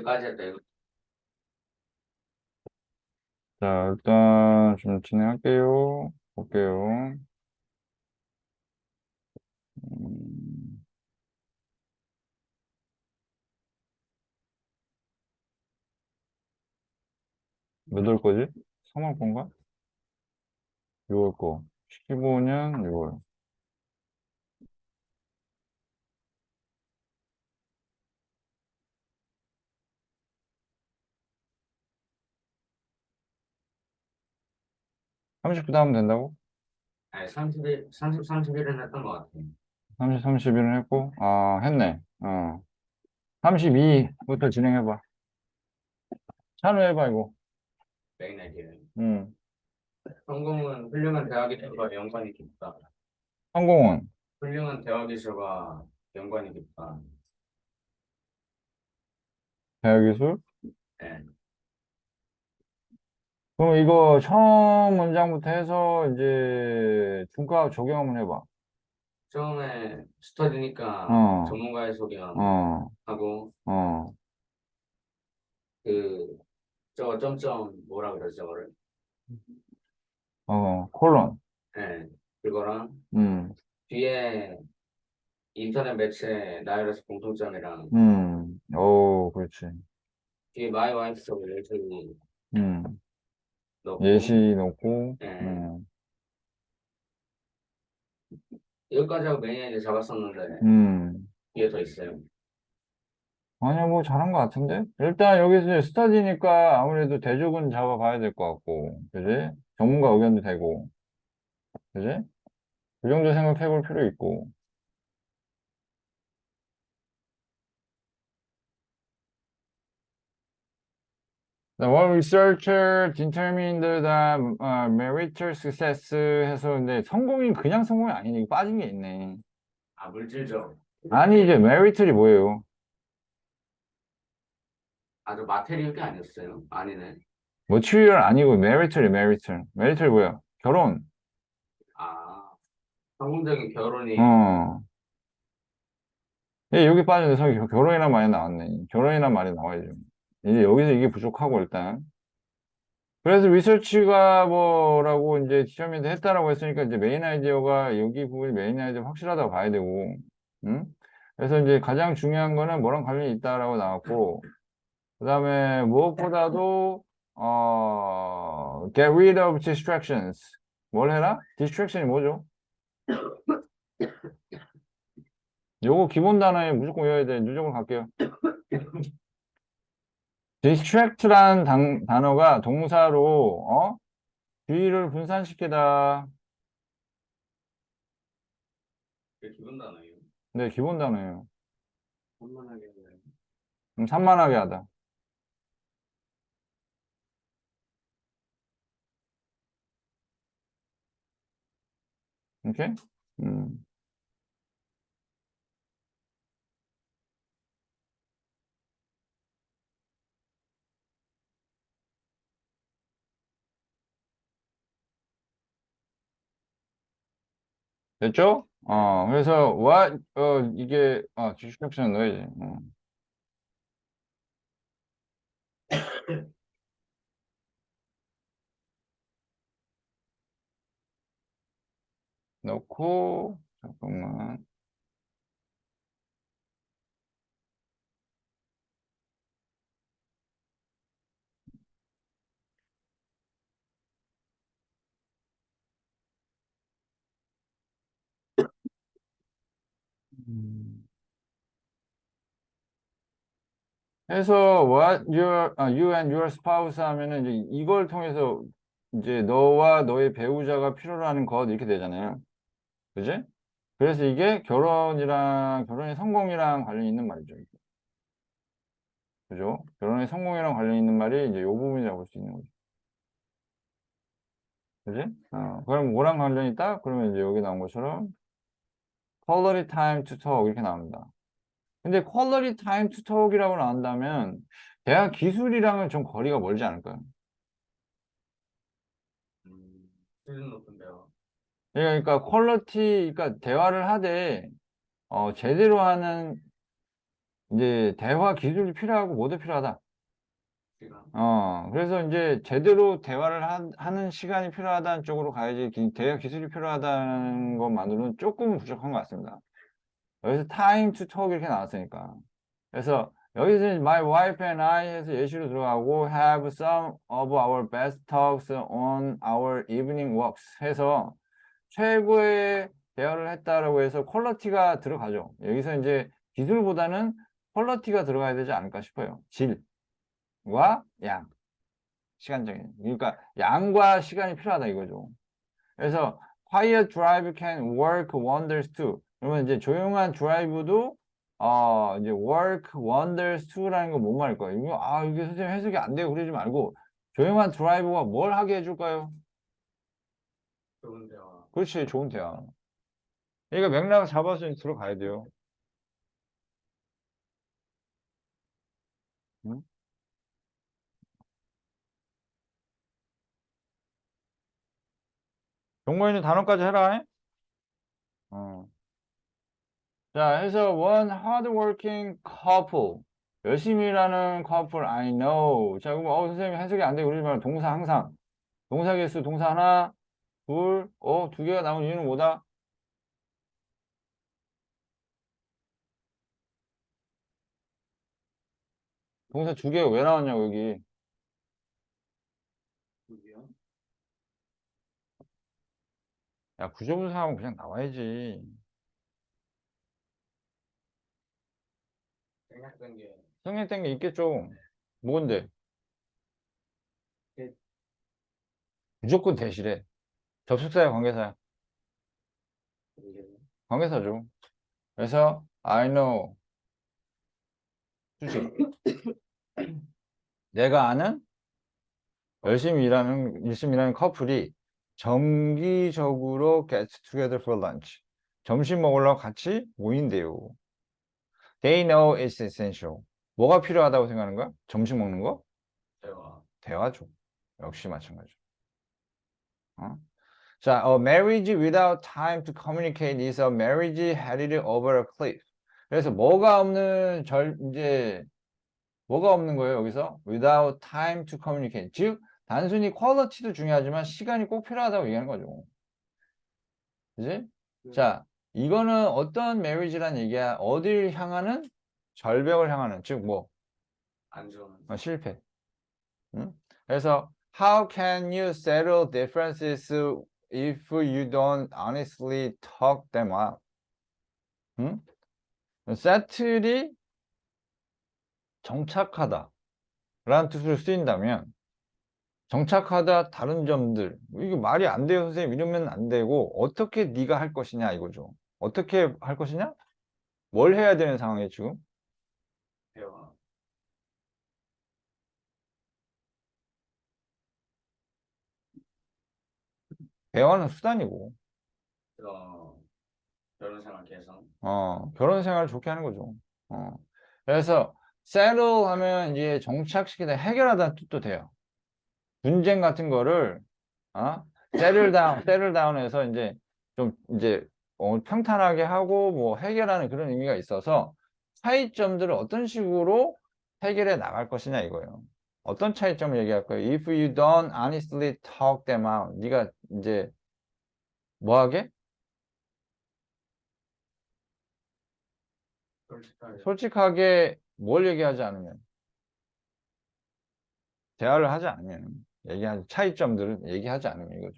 여기까지 했다, 이거. 자, 일단 좀 진행할게요. 볼게요. 음, 몇 월 거지? 3월 건가? 6월 거. 15년 6월. 30분 하면 된다고? 아니, 30일, 30일은 했던 것 같아. 30, 31은 했고, 했네. 32부터 진행해봐. 찬우해봐, 이거. 메인 아이디어는. 음. 성공은 훌륭한 대학이술과 연관이 깊다. 성공은 훌륭한 대학이술과 연관이 깊다. 대학기술? 네. 그럼 이거 처음 문장부터 해서 이제 중과 적용 한번 해봐. 처음에 스터디니까 어, 전문가의 소견 어, 하고, 어, 그, 저거 점점 뭐라 그러죠, 저거를? 콜론. 네. 그거랑 음, 뒤에 인터넷 매체 나열에서 공통점이랑 그렇지. 뒤에 마이 와이프스 릴레이션이 음, 예시 넣고, 넣고, 예. 여기까지 하고 매니아이드 잡았었는데 음. 뒤에 더 있어요. 아니야, 뭐 잘한 것 같은데? 일단 여기서 이제 스터디니까 아무래도 대조군 잡아봐야 될 것 같고, 그지? 전문가 의견도 되고, 그지? 그 정도 생각해 볼 필요 있고. One researcher determined that meritorious success 해서 근데 성공이 그냥 성공이 아니네. 이거 빠진 게 있네. 아, 물질적. 아니, 이제 메리틀이 뭐예요? 아주 마테리얼이 아니었어요. 아니네. material 아니고 메리틀이 메리틀. 메리틀이 뭐야? 결혼. 아, 성공적인 결혼이 어. 여기 빠졌는데 결혼이란 말이 나왔네. 결혼이란 말이 나와야죠. 이제 여기서 이게 부족하고 일단. 그래서 리서치가 뭐라고 이제 디터민드 했다라고 했으니까 이제 메인 아이디어가 여기 부분이 메인 아이디어 확실하다고 봐야 되고, 응? 그래서 이제 가장 중요한 거는 뭐랑 관련이 있다라고 나왔고, 그 다음에 무엇보다도, get rid of distractions. 뭘 해라? distraction이 뭐죠? 요거 기본 단어에 무조건 외워야 돼. 누적으로 갈게요. distract라는 단어가 동사로, 주의를 분산시키다. 그 기분 단어예요. 네, 기본 단어예요. 혼만하게 산만하게 하다. 오케이? 음. 됐죠? 그래서 이게 디스트랙션 넣어야지. 넣고 잠깐만. 음. 해서 you and your spouse 하면은 이제 이걸 통해서 이제 너와 너의 배우자가 필요로 하는 것 이렇게 되잖아요. 그지? 그래서 이게 결혼의 성공이랑 관련이 있는 말이죠. 그죠? 결혼의 성공이랑 관련이 있는 말이 이제 요 부분이라고 볼 수 있는 거죠. 그지? 그럼 뭐랑 관련이 있다? 그러면 이제 여기 나온 것처럼 quality time to talk 이렇게 나옵니다. 근데 quality time to talk이라고 나온다면 대학 기술이랑은 좀 거리가 멀지 않을까요? 수준 높은데요. 그러니까 퀄리티, 그러니까 대화를 하되 제대로 하는 이제 대화 기술이 필요하고 뭐도 필요하다. 시간. 그래서 이제 제대로 대화를 하는 시간이 필요하다는 쪽으로 가야지 대화 기술이 필요하다는 것만으로는 조금 부족한 것 같습니다. 여기서 time to talk 이렇게 나왔으니까. 그래서 여기서 my wife and I 해서 예시로 들어가고 have some of our best talks on our evening walks 해서 최고의 대화를 했다라고 해서 퀄리티가 들어가죠. 여기서 이제 기술보다는 퀄리티가 들어가야 되지 않을까 싶어요. 질과 양. 시간적인. 그러니까 양과 시간이 필요하다 이거죠. 그래서 quiet drive can work wonders too. 그러면 이제 조용한 드라이브도 이제 work wonders too라는 거 못 말일 거예요. 이게 선생님 해석이 안 돼요. 그러지 말고 조용한 드라이브가 뭘 하게 해줄까요? 좋은 대화. 그렇지, 좋은 대화. 그러니까 맥락을 잡아서 들어가야 돼요. 응? 동거인은 단어까지 해라. 잉? 어. 자, 해서 one hardworking couple. 열심히 일하는 커플, I know. 자, 그럼 선생님 해석이 안 되고 그러지 말고 동사 항상. 동사 개수, 동사 하나, 둘, 두 개가 나온 이유는 뭐다? 동사 두 개가 왜 나왔냐고, 여기. 누구요? 야, 구조분사하면 그냥 나와야지. 생략된 게 성립된 게 있겠죠. 뭔데? 대- 무조건 대시래. 접속사야, 관계사야? 이게 관계사죠. 그래서, I know. 수직. 내가 아는 열심히 일하는 커플이 정기적으로 get together for lunch. 점심 먹으려고 같이 모인대요. They know it's essential. 뭐가 필요하다고 생각하는 거야? 점심 먹는 거? 대화. 대화죠. 역시 마찬가지죠. 어? 자, a marriage without time to communicate is a marriage headed over a cliff. 그래서 뭐가 없는 거예요, 여기서? without time to communicate. 즉, 단순히 퀄리티도 중요하지만 시간이 꼭 필요하다고 얘기하는 거죠. 그지? 자, 이거는 어떤 marriage란 얘기야? 어딜 향하는? 절벽을 향하는. 즉, 안 좋은. 실패. 응? 그래서 how can you settle differences if you don't honestly talk them out? 응? 세틀이 정착하다 라는 뜻으로 쓰인다면 정착하다 다른 점들 이게 말이 안 돼요 선생님 이러면 안 되고 어떻게 네가 할 것이냐 이거죠. 어떻게 할 것이냐? 뭘 해야 되는 상황이에요 지금? 대화. 대화는 수단이고 결혼 생활 개선. 결혼 생활을 좋게 하는 거죠. 그래서 settle 하면 이제 정착시키다 해결하다는 뜻도 돼요. 분쟁 같은 거를 settle down해서 이제 좀 이제 평탄하게 하고 뭐 해결하는 그런 의미가 있어서 차이점들을 어떤 식으로 해결해 나갈 것이냐 이거예요. 어떤 차이점을 얘기할 거예요? If you don't honestly talk them out, 네가 이제 뭐하게? 솔직하게. 솔직하게 뭘 얘기하지 않으면 대화를 하지 않으면 얘기하는 차이점들을 얘기하지 않으면 이거죠.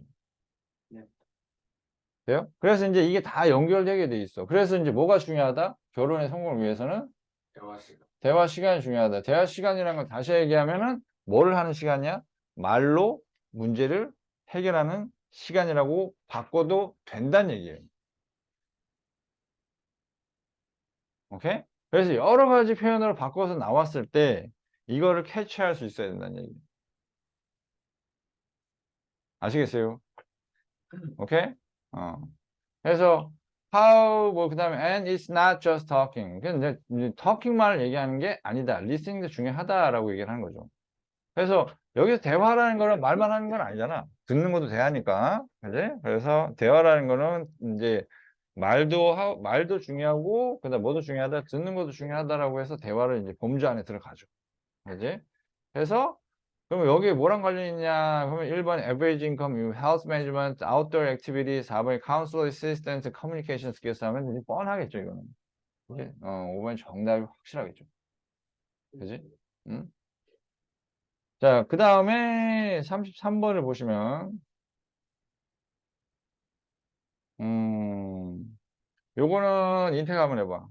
네. 돼요? 그래서 이제 이게 다 연결되게 돼 있어. 그래서 이제 뭐가 중요하다? 결혼의 성공을 위해서는 대화 시간. 대화 시간이 중요하다. 대화 시간이라는 걸 다시 얘기하면은 뭐를 하는 시간이야? 말로 문제를 해결하는 시간이라고 바꿔도 된다는 얘기예요. 오케이? 그래서 여러 가지 표현으로 바꿔서 나왔을 때 이거를 캐치할 수 있어야 된다는 얘기예요. 아시겠어요? 오케이? 그래서 그다음에 and it's not just talking. 근데 이제 talking만을 얘기하는 게 아니다. listening도 중요하다라고 얘기를 하는 거죠. 그래서 여기서 대화라는 거는 말만 하는 건 아니잖아. 듣는 것도 대화니까. 그지? 그래서 대화라는 거는 이제 말도 중요하고, 그다음 뭐도 중요하다, 듣는 것도 중요하다라고 해서 대화를 이제 범주 안에 들어가죠. 그지? 그래서, 그러면 여기에 뭐랑 관련이 있냐? 그러면 1번 average income, health management, outdoor activity, 4번이 counselor assistance, communication skills 하면 이제 뻔하겠죠, 이거는. 그지? 5번이 정답이 확실하겠죠. 그지? 응? 자, 그 다음에 33번을 보시면, 음, 요거는 인테그 한번 해봐.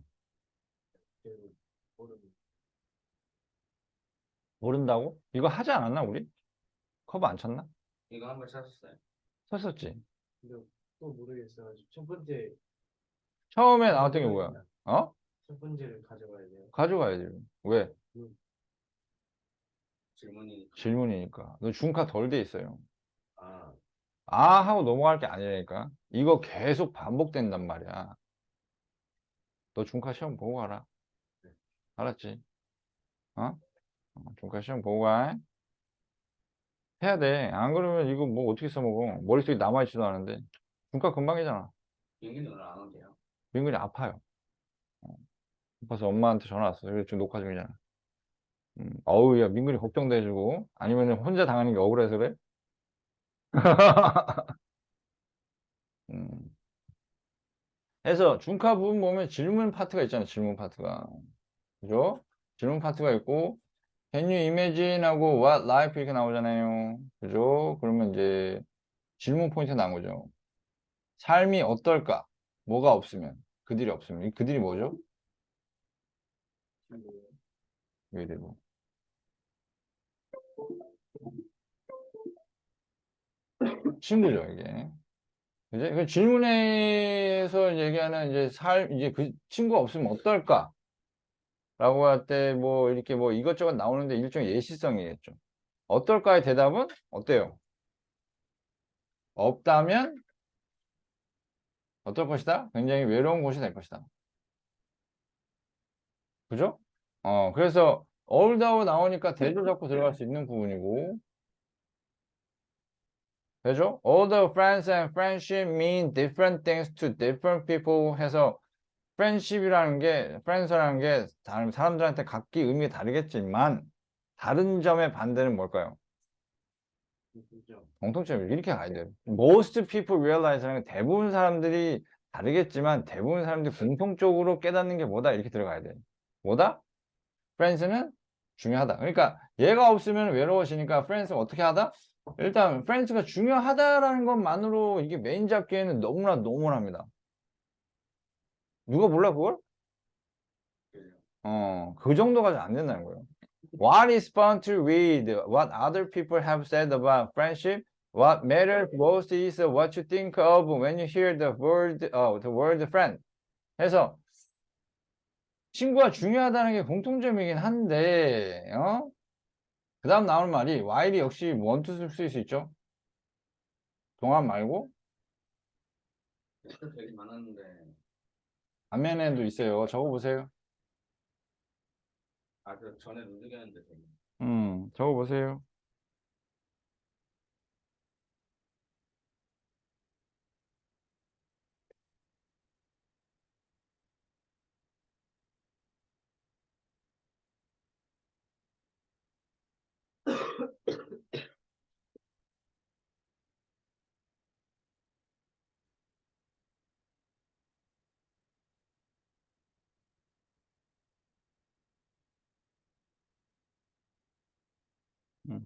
모른다고? 이거 하지 않았나, 우리? 커버 안 쳤나? 이거 한번 찾았어요. 쳤었지. 근데 또 모르겠어가지고 첫 번째 처음에 나왔던 게 뭐야? 어? 첫 번째를 가져가야 돼요. 가져가야지. 왜? 질문이. 질문이니까. 너 중카 덜 돼 있어요. 아, 아 하고 넘어갈 게 아니라니까. 이거 계속 반복된단 말이야. 너 중카 시험 보고 가라. 알았지? 어? 중카 시험 보고 가. 해야 돼. 안 그러면 이거 뭐 어떻게 써먹어? 머릿속에 남아있지도 않은데. 중카 금방이잖아. 영균이 오늘 안 온대요. 민근이 아파요. 아파서 엄마한테 전화 왔어. 그래 지금 녹화 중이잖아. 어우, 야, 민근이 걱정돼가지고. 아니면 혼자 당하는 게 억울해서 그래? 음. 해서 중카 부분 보면 질문 파트가 있잖아. 질문 파트가. 그죠? 질문 파트가 있고, Can you imagine 하고 what life 이렇게 나오잖아요. 그죠? 그러면 이제 질문 포인트 나온 거죠. 삶이 어떨까? 뭐가 없으면. 그들이 없으면. 이 그들이 뭐죠? 그들이 친구죠, 이게. 그지? 그 질문에서 얘기하는 이제 이제 그 친구가 없으면 어떨까? 라고 할 때 뭐 이렇게 뭐 이것저것 나오는데 일종의 예시성이겠죠. 어떨까의 대답은 어때요? 없다면 어떨 것이다? 굉장히 외로운 곳이 될 것이다. 그죠? 그래서 older하고 나오니까 대조 잡고 들어갈 수 있는 부분이고, 그죠? Older friends and friendship mean different things to different people 해서 friendship이라는 게, friends라는 게 다른 사람들한테 각기 의미가 다르겠지만 다른 점의 반대는 뭘까요? 공통점이 이렇게 가야 돼요. Most people realize라는 게 대부분 사람들이 다르겠지만 대부분 사람들이 공통적으로 깨닫는 게 뭐다? 이렇게 들어가야 돼요. 뭐다? friends는 중요하다. 그러니까 얘가 없으면 외로워지니까 friends가 어떻게 하다? 일단 friends가 중요하다라는 것만으로 이게 메인 잡기에는 너무나 노멀합니다. 누가 몰라 그걸? 그 정도가 안 된다는 거예요. What is fun to read? What other people have said about friendship? What matters most is what you think of when you hear the word friend. 해서 친구가 중요하다는 게 공통점이긴 한데, 그 다음 나오는 말이 while이 역시 원투 쓸 수 있죠. 동안 말고 되게 많았는데. 반면에도 있어요. 적어보세요. 아, 그 전에 눈뜨겠는데. 적어보세요. 음.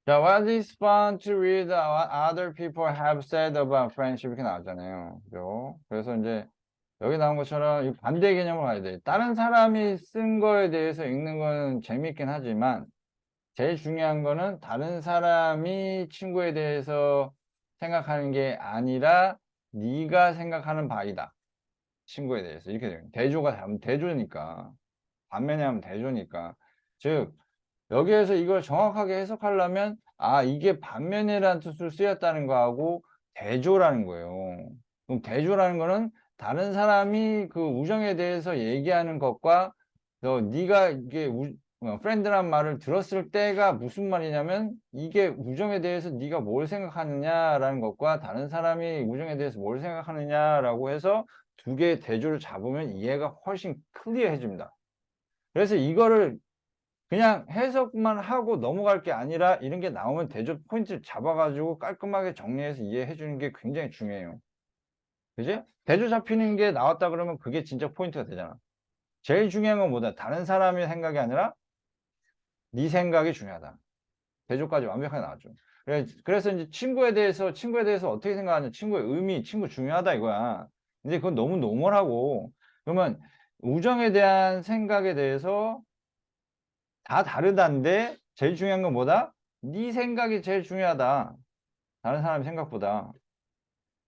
자, what is fun to read what other people have said about friendship 이렇게 나왔잖아요. 그죠? 그래서 이제 여기 나온 것처럼 이 반대 개념을 가야 돼. 다른 사람이 쓴 거에 대해서 읽는 건 재밌긴 하지만 제일 중요한 거는 다른 사람이 친구에 대해서 생각하는 게 아니라 네가 생각하는 바이다. 친구에 대해서 이렇게 돼요. 대조가 잘못 대조니까 반면에 하면 대조니까 즉 여기에서 이걸 정확하게 해석하려면 이게 반면이라는 뜻으로 쓰였다는 거하고 대조라는 거예요. 그럼 대조라는 거는 다른 사람이 그 우정에 대해서 얘기하는 것과 네가 이게 friend란 말을 들었을 때가 무슨 말이냐면 이게 우정에 대해서 네가 뭘 생각하느냐라는 것과 다른 사람이 우정에 대해서 뭘 생각하느냐라고 해서 두 개의 대조를 잡으면 이해가 훨씬 클리어해집니다. 그래서 이거를 그냥 해석만 하고 넘어갈 게 아니라 이런 게 나오면 대조 포인트를 잡아가지고 깔끔하게 정리해서 이해해 주는 게 굉장히 중요해요. 그지? 대조 잡히는 게 나왔다 그러면 그게 진짜 포인트가 되잖아. 제일 중요한 건 뭐다? 다른 사람의 생각이 아니라 네 생각이 중요하다. 대조까지 완벽하게 나왔죠. 그래서 이제 친구에 대해서 어떻게 생각하냐? 친구의 의미, 친구 중요하다 이거야. 근데 그건 너무 노멀하고, 그러면 우정에 대한 생각에 대해서 다 다르다는데 제일 중요한 건 뭐다? 네 생각이 제일 중요하다. 다른 사람 생각보다.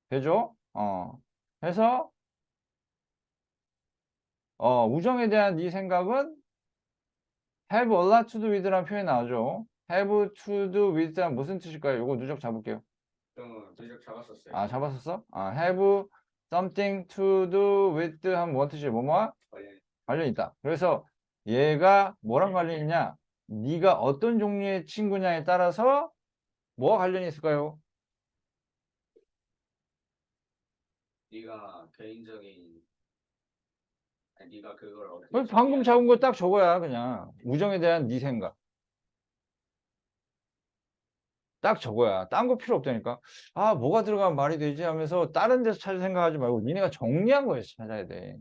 되죠? 그래서 우정에 대한 네 생각은 have a lot to do with라는 표현이 나오죠. have to do with란 무슨 뜻일까요? 이거 누적 잡을게요. 누적 잡았었어요. 아, 잡았었어? have something to do with 하면 뭔 뜻이에요? 뭐뭐와 관련 있다. 그래서 얘가 뭐랑 관련이 있냐? 네가 어떤 종류의 친구냐에 따라서 뭐와 관련이 있을까요? 네가 개인적인 네가 그걸 어떻게 방금 잡은 거 딱 저거야. 그냥 우정에 대한 네 생각 딱 저거야. 딴 거 필요 없다니까. 아, 뭐가 들어가면 말이 되지 하면서 다른 데서 찾을 생각하지 말고 니네가 정리한 거에서 찾아야 돼.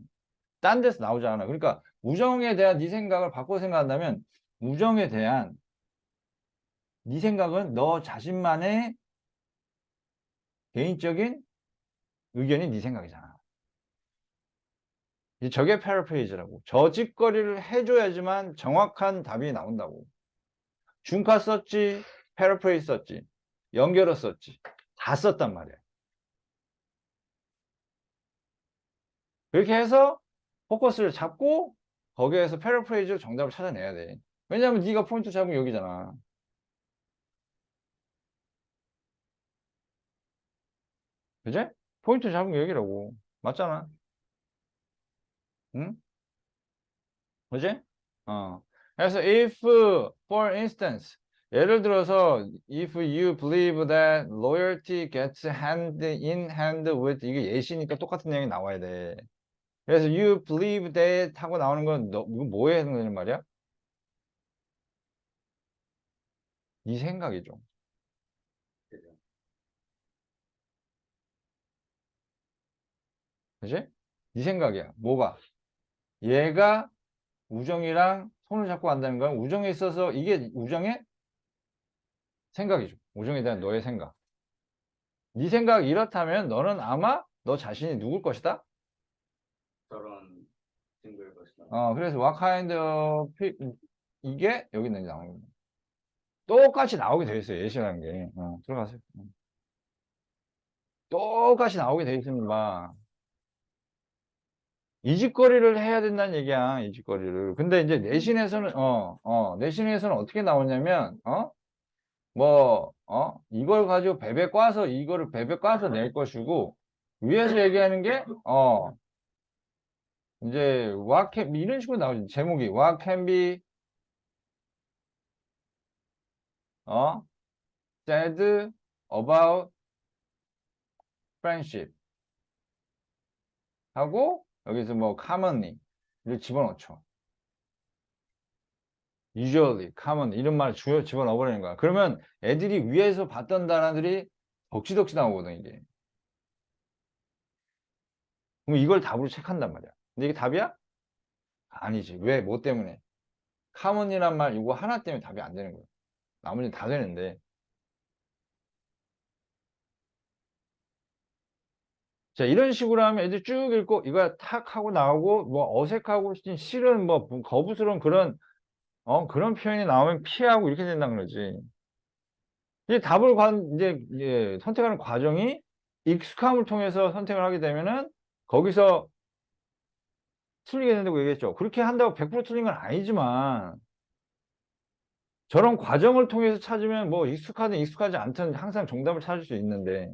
딴 데서 나오지 않아. 그러니까 우정에 대한 네 생각을 바꿔 생각한다면 우정에 대한 네 생각은 너 자신만의 개인적인 의견이 네 생각이잖아. 저게 패러프레이즈라고. 저짓거리를 해줘야지만 정확한 답이 나온다고. 중카 썼지, 패러프레이즈 썼지, 연결어 썼지. 다 썼단 말이야. 그렇게 해서 포커스를 잡고 거기에서 패러프레이즈로 정답을 찾아내야 돼. 왜냐하면 네가 포인트 잡으면 여기잖아. 그지? 포인트 잡으면 여기라고. 맞잖아. 응? 그지? 그래서 if, for instance, 예를 들어서 if you believe that loyalty gets hand in hand with 이게 예시니까 똑같은 내용이 나와야 돼. 그래서 you believe that 하고 나오는 건 너 이거 뭐에 해당되는 말이야? 네 생각이죠. 그지? 네 생각이야. 뭐가? 얘가 우정이랑 손을 잡고 간다는 건 우정에 있어서 이게 우정의 생각이죠. 우정에 대한 너의 생각. 네 생각이 이렇다면 너는 아마 너 자신이 누굴 것이다? 저런 친구일 것이다. 그래서 what kind of 이게 여기 있는 나오는 거예요. 똑같이 나오게 돼 있어요. 예시라는 게. 들어가세요. 똑같이 나오게 돼 있습니다. 이직거리를 해야 된다는 얘기야. 이직거리를. 근데 이제 내신에서는 내신에서는 어떻게 나오냐면 이걸 가지고 베베 꽈서 이거를 베베 꽈서 낼 것이고 위에서 얘기하는 게 이제 what can 이런 식으로 나오지. 제목이 what can be said about friendship 하고 여기서 뭐 commonly를 집어넣죠. usually, common 이런 말을 집어넣어 버리는 거야. 그러면 애들이 위에서 봤던 단어들이 덕지덕지 나오거든 이게. 그럼 이걸 답으로 체크한단 말이야. 근데 이게 답이야? 아니지. 왜? 뭐 때문에? common이란 말 이거 하나 때문에 답이 안 되는 거야. 나머지는 다 되는데. 자, 이런 식으로 하면 애들 쭉 읽고 이거 탁 하고 나오고 뭐 어색하고 싫은 뭐 거부스러운 그런 표현이 나오면 피하고 이렇게 된다는 거지. 이제 답을 이제 선택하는 과정이 익숙함을 통해서 선택을 하게 되면은 거기서 틀리게 된다고 얘기했죠. 그렇게 한다고 100% 틀린 건 아니지만 저런 과정을 통해서 찾으면 뭐 익숙하든 익숙하지 않든 항상 정답을 찾을 수 있는데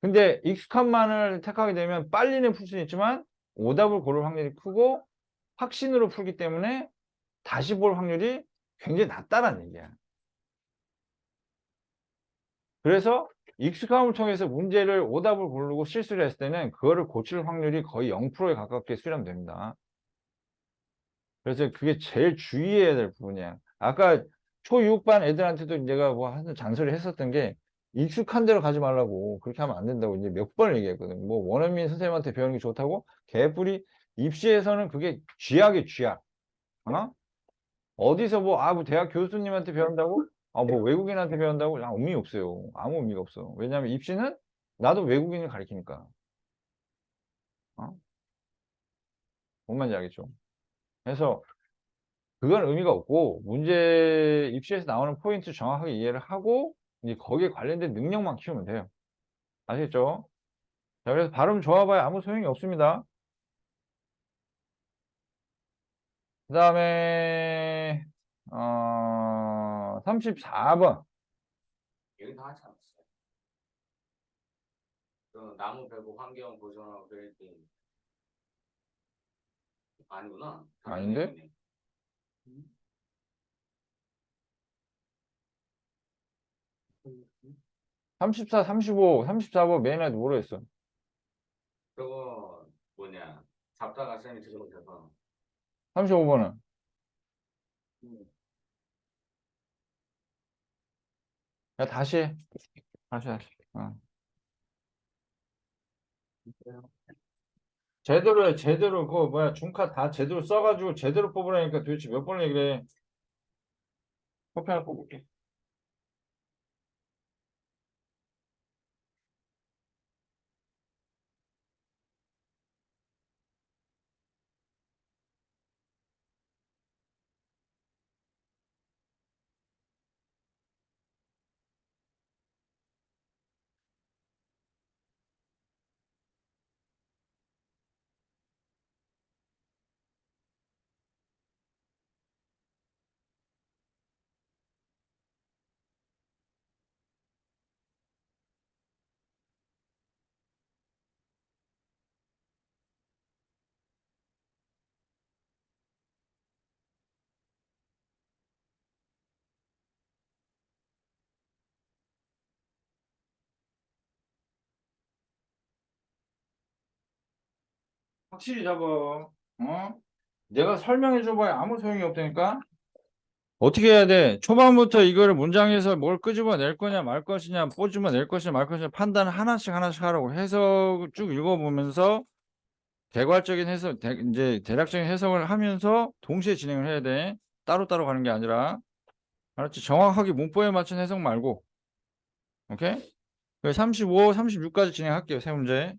근데 익숙함만을 택하게 되면 빨리는 풀 수 있지만 오답을 고를 확률이 크고 확신으로 풀기 때문에 다시 볼 확률이 굉장히 낮다라는 얘기야. 그래서 익숙함을 통해서 문제를 오답을 고르고 실수를 했을 때는 그거를 고칠 확률이 거의 0%에 가깝게 수렴됩니다. 그래서 그게 제일 주의해야 될 부분이야. 아까 초6반 애들한테도 내가 뭐 하는 잔소리 했었던 게 익숙한 데로 가지 말라고 그렇게 하면 안 된다고 이제 몇 번을 얘기했거든. 뭐 원어민 선생님한테 배우는 게 좋다고 개뿔이 입시에서는 그게 쥐약이 쥐약. 어? 어디서 뭐 대학 교수님한테 배운다고? 뭐 외국인한테 배운다고? 의미 없어요. 아무 의미가 없어. 왜냐하면 입시는 나도 외국인을 가리키니까. 어? 뭔 말인지 알겠죠? 그래서 그건 의미가 없고 문제 입시에서 나오는 포인트 정확하게 이해를 하고 이제 거기에 관련된 능력만 키우면 돼요. 아시겠죠? 자, 그래서 발음 좋아봐야 아무 소용이 없습니다. 그 다음에 34번. 여기 다 하지 않았어요. 그 나무 베고 환경 보존하고 그럴 때 아니구나. 다른 아닌데? 내용이네. 34, 35, 34번 메인라이트 모르겠어. 저거 뭐냐? 잡다가 쌤이 들어오셔서 35번은 야 다시 해. 다시. 제대로 해, 제대로. 그거 뭐야, 중카 다 제대로 써가지고 제대로 뽑으라니까 도대체 몇 번을 얘기를 해. 커피 하나 뽑을게. 확실히 잡아. 내가 설명해 줘봐야 아무 소용이 없다니까? 어떻게 해야 돼? 초반부터 이거를 문장에서 뭘 끄집어낼 거냐 말 것이냐, 뽀집어낼 것이냐 말 것이냐 판단을 하나씩 하라고 해석 쭉 읽어보면서 개괄적인 해석, 이제 대략적인 해석을 하면서 동시에 진행을 해야 돼. 따로따로 가는 게 아니라. 알았지? 정확하게 문법에 맞춘 해석 말고. 오케이? 35, 36까지 진행할게요. 세 문제.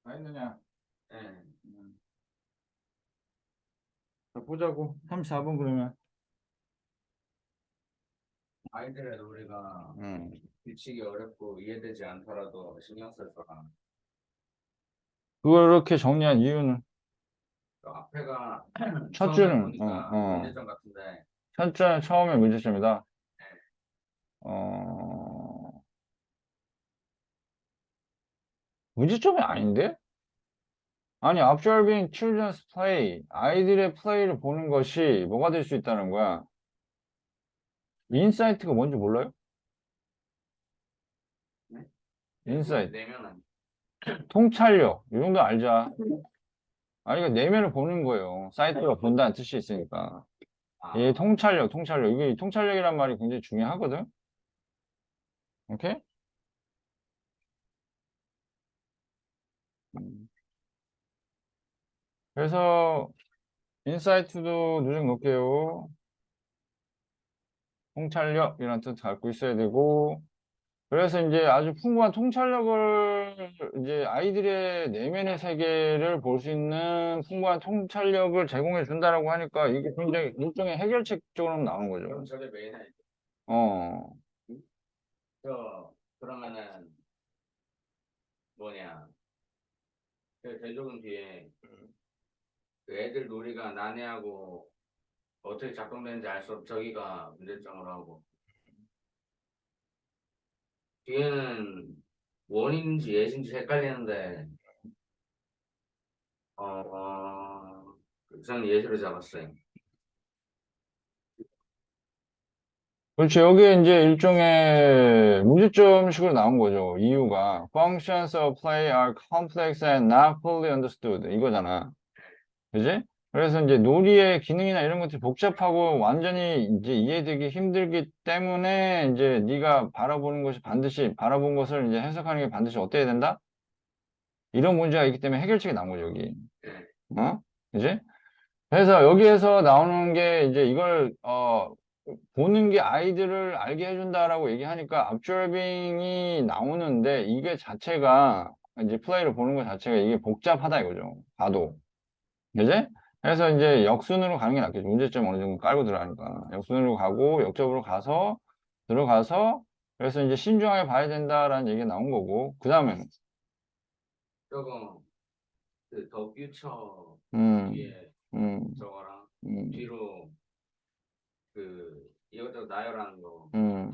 다 했느냐? 예. 자, 보자고. 34분 그러면. 아이들의 놀이가 응. 규칙이 어렵고 이해되지 않더라도 신경 쓸 거라. 그걸 이렇게 정리한 이유는 그 앞에가 첫 처음에 줄은, 보니까 문제점 같은데 첫 줄은 처음에 문제점이다. 어, 문제점이 아닌데? 아니, observing children's play, 아이들의 플레이를 보는 것이 뭐가 될 수 있다는 거야? 인사이트가 뭔지 몰라요? 네? 인사이트, 내면은 통찰력, 이 정도 알자. 아니, 그러니까 내면을 보는 거예요. 사이트가 본다는 뜻이 있으니까. 이 통찰력. 이게 통찰력이란 말이 굉장히 중요하거든? 오케이? 음. 그래서, 인사이트도 누적 놓을게요. 통찰력이라는 뜻 갖고 있어야 되고, 그래서 이제 아주 풍부한 통찰력을, 이제 아이들의 내면의 세계를 볼 수 있는 풍부한 통찰력을 제공해 준다라고 하니까 이게 굉장히 일종의 해결책적으로 나오는 그럼 거죠. 저게 메인 아이디. 어, 그러면은 뭐냐? 그 대조군 뒤에 그 애들 놀이가 난해하고 어떻게 작동되는지 알 수 없. 저기가 문제점으로 하고 뒤에는 원인인지 예인지 헷갈리는데, 어, 저는 예시로 잡았어요. 그렇지. 여기에 이제 일종의 문제점식으로 나온 거죠. 이유가 functions of play are complex and not fully understood 이거잖아. 그지? 그래서 이제 놀이의 기능이나 이런 것들이 복잡하고 완전히 이제 이해되기 힘들기 때문에 이제 네가 바라보는 것이 반드시 바라본 것을 이제 해석하는 게 반드시 어때야 된다? 이런 문제가 있기 때문에 해결책이 나온 거죠, 여기. 어? 그지? 그래서 여기에서 나오는 게 이제 이걸 보는 게 아이들을 알게 해준다라고 얘기하니까 observing이 나오는데 이게 자체가 이제 플레이를 보는 것 자체가 이게 복잡하다 이거죠. 봐도. 그지? 그래서 이제 역순으로 가는 게 낫겠죠. 문제점 어느 정도 깔고 들어가니까. 역순으로 가고 역접으로 가서 들어가서 그래서 이제 신중하게 봐야 된다라는 얘기가 나온 거고 그 다음에 저거, 그 더 퓨처 음, 뒤에 음, 저거랑 음, 뒤로 그 이것저것 나열하는 거 음,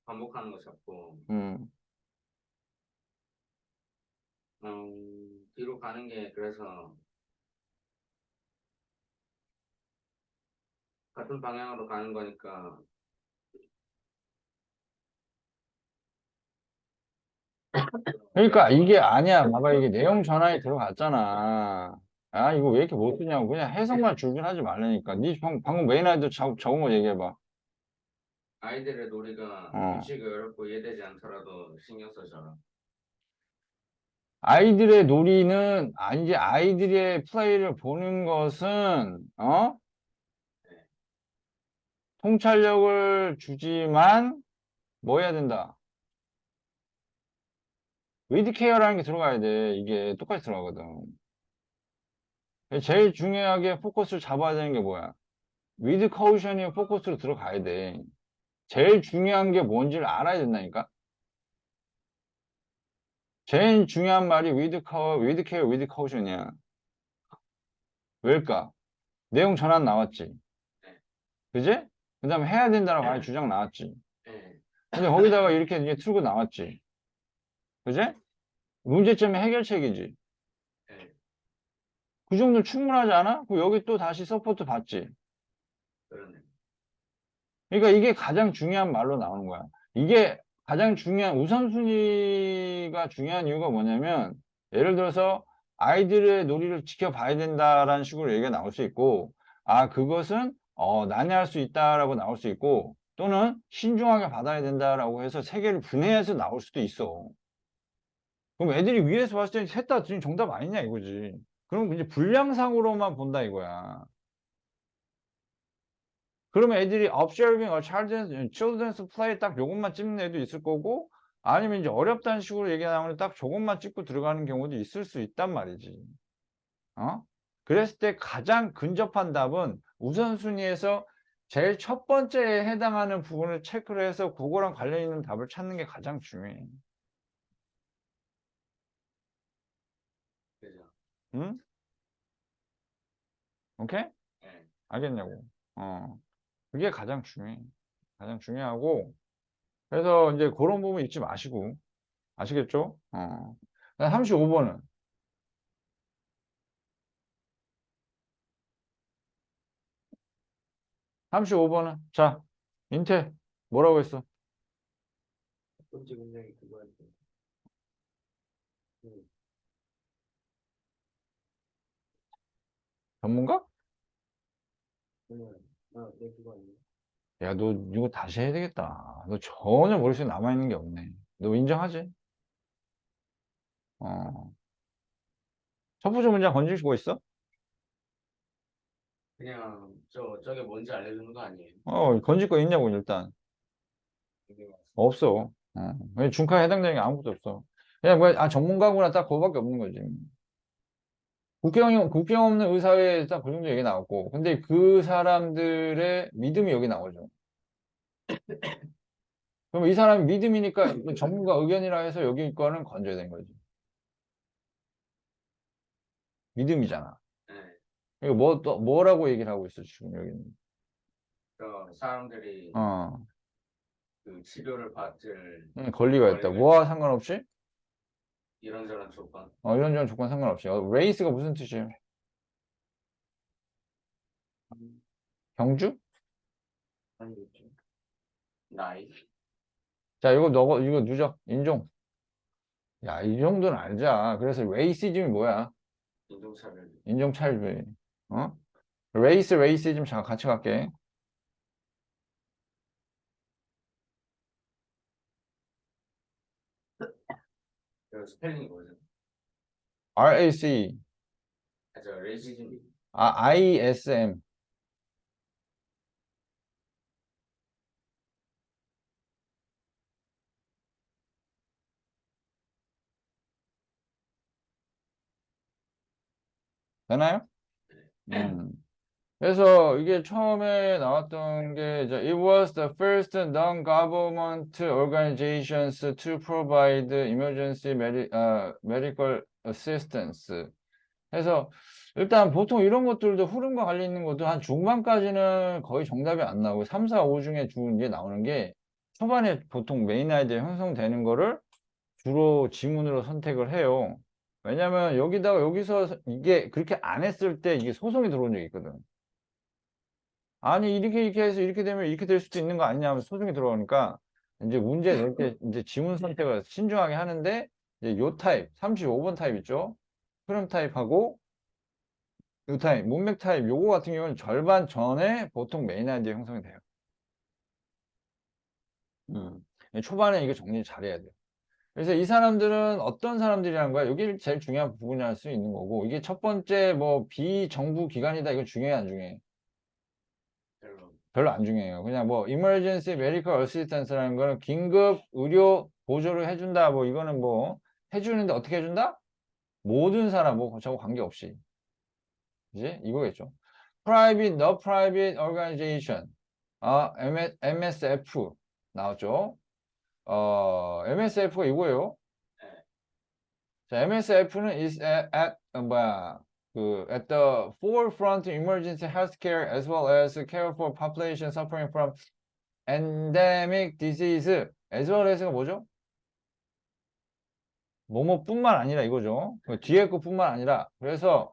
반복하는 거 잡고 음. 뒤로 가는 게 그래서 같은 방향으로 가는 거니까 그러니까 이게 아니야. 봐봐, 이게 내용 전환이 들어갔잖아. 아, 이거 왜 이렇게 못 쓰냐고. 그냥 해석만 줄줄 하지 말라니까. 방금 메인아이도 적은 거 얘기해봐. 아이들의 놀이가 어. 규칙이 어렵고 이해되지 않더라도 신경 써줘라. 아이들의 놀이는, 이제 아이들의 플레이를 보는 것은, 통찰력을 주지만, 뭐 해야 된다? 위드 케어라는 게 들어가야 돼. 이게 똑같이 들어가거든. 제일 중요하게 포커스를 잡아야 되는 게 뭐야? 위드 커우션이 포커스로 들어가야 돼. 제일 중요한 게 뭔지를 알아야 된다니까? 제일 중요한 말이 with care, with caution이야. 왜일까? 내용 전환 나왔지. 네. 그지? 그 다음에 해야 된다라고 아예 주장 나왔지. 네. 근데 거기다가 이렇게 이제 틀고 나왔지. 그지? 문제점의 해결책이지. 네. 그 정도 충분하지 않아? 그럼 여기 또 다시 서포트 받지. 그러네. 그러니까 이게 가장 중요한 말로 나오는 거야. 이게 가장 중요한, 우선순위가 중요한 이유가 뭐냐면, 예를 들어서 아이들의 놀이를 지켜봐야 된다라는 식으로 얘기가 나올 수 있고, 그것은, 난해할 수 있다라고 나올 수 있고, 또는 신중하게 받아야 된다라고 해서 세 개를 분해해서 나올 수도 있어. 그럼 애들이 위에서 봤을 때 셋 다 지금 정답 아니냐 이거지. 그럼 이제 분량상으로만 본다 이거야. 그러면 애들이 observing a children's play 딱 요것만 찍는 애도 있을 거고 아니면 이제 어렵다는 식으로 얘기 나오면 딱 저것만 찍고 들어가는 경우도 있을 수 있단 말이지. 그랬을 때 가장 근접한 답은 우선순위에서 제일 첫 번째에 해당하는 부분을 체크를 해서 그거랑 관련 있는 답을 찾는 게 가장 중요해. 그죠? 응? 오케이? 네. 알겠냐고. 그게 가장 중요해. 가장 중요하고 그래서 이제 그런 부분 잊지 마시고 아시겠죠? 35번은 35번은 자 인태 뭐라고 했어? 첫 번째 문장이 그거한테. 음, 전문가? 그냥 내 그거 아니야. 야 너 이거 다시 해야 되겠다. 너 전혀 머릿속에 남아있는 게 없네. 너 인정하지? 어. 첫 번째 문장 건지고 있어? 그냥 저게 뭔지 알려주는 거 아니에요? 건질 거 있냐고 일단 그게 맞- 없어. 왜 중카에 해당되는 게 아무것도 없어. 그냥 뭐 전문가구나 딱 그거밖에 없는 거지. 국경 없는 의사회에 딱 그 정도 얘기 나왔고 근데 그 사람들의 믿음이 여기 나오죠. 그럼 이 사람이 믿음이니까 전문가 의견이라 해서 여기 거는 건져야 되는 거지. 믿음이잖아. 네. 이거 뭐라고 얘기를 하고 있어, 지금 여기는. 저 사람들이 어, 그 치료를 받을 권리가 있다. 뭐와 상관없이? 이런저런 조건. 이런저런 조건 상관없이. 레이스가 무슨 뜻이에요? 경주? 아니겠죠. 나이. 자, 이거 누적. 인종. 야, 이 정도는 알자. 그래서 레이시즘이 뭐야? 인종차별. 인종차별주의. 어? 레이시즘 잠깐 같이 갈게. 그 스펠링이 뭐죠? RAC. 저 레이시즘. ISM. 되나요? 그래서 이게 처음에 나왔던 게 이제 It was the first non-government organizations to provide emergency medical assistance. 그래서 일단 보통 이런 것들도 흐름과 관련 있는 것도 한 중반까지는 거의 정답이 안 나오고 3, 4, 5 중에 이제 나오는 게 초반에 보통 메인 아이디어 형성되는 거를 주로 지문으로 선택을 해요. 왜냐면 여기서 이게 그렇게 안 했을 때 이게 소송이 들어온 적이 있거든. 아니 이렇게 해서 이렇게 되면 이렇게 될 수도 있는 거 아니냐 하면서 소송이 들어오니까 이제 문제 낼 때 이제 지문 선택을 신중하게 하는데 이제 요 타입 35번 타입 있죠. 흐름 타입하고 요 타입 문맥 타입 요거 같은 경우는 절반 전에 보통 메인 아이디어 형성이 돼요. 초반에 이거 정리 잘해야 돼요. 그래서 이 사람들은 어떤 사람들이라는 거야? 여기 제일 중요한 부분이 할 수 있는 거고 이게 첫 번째 뭐 비정부 기관이다 이거 중요해 안 중요해? 별로 안 중요해요. 그냥 뭐 emergency medical assistance라는 거는 긴급 의료 보조를 해준다. 뭐 이거는 뭐 해주는데 어떻게 해준다? 모든 사람 뭐 저거 관계없이 이제 이거겠죠. private, no private organization, MSF 나왔죠. MSF가 이거예요. 자, MSF는 is at the forefront of emergency healthcare as well as care for population suffering from endemic disease as well as가 뭐죠? 뭐뭐뿐만 아니라 이거죠. 그 뒤에 것뿐만 아니라 그래서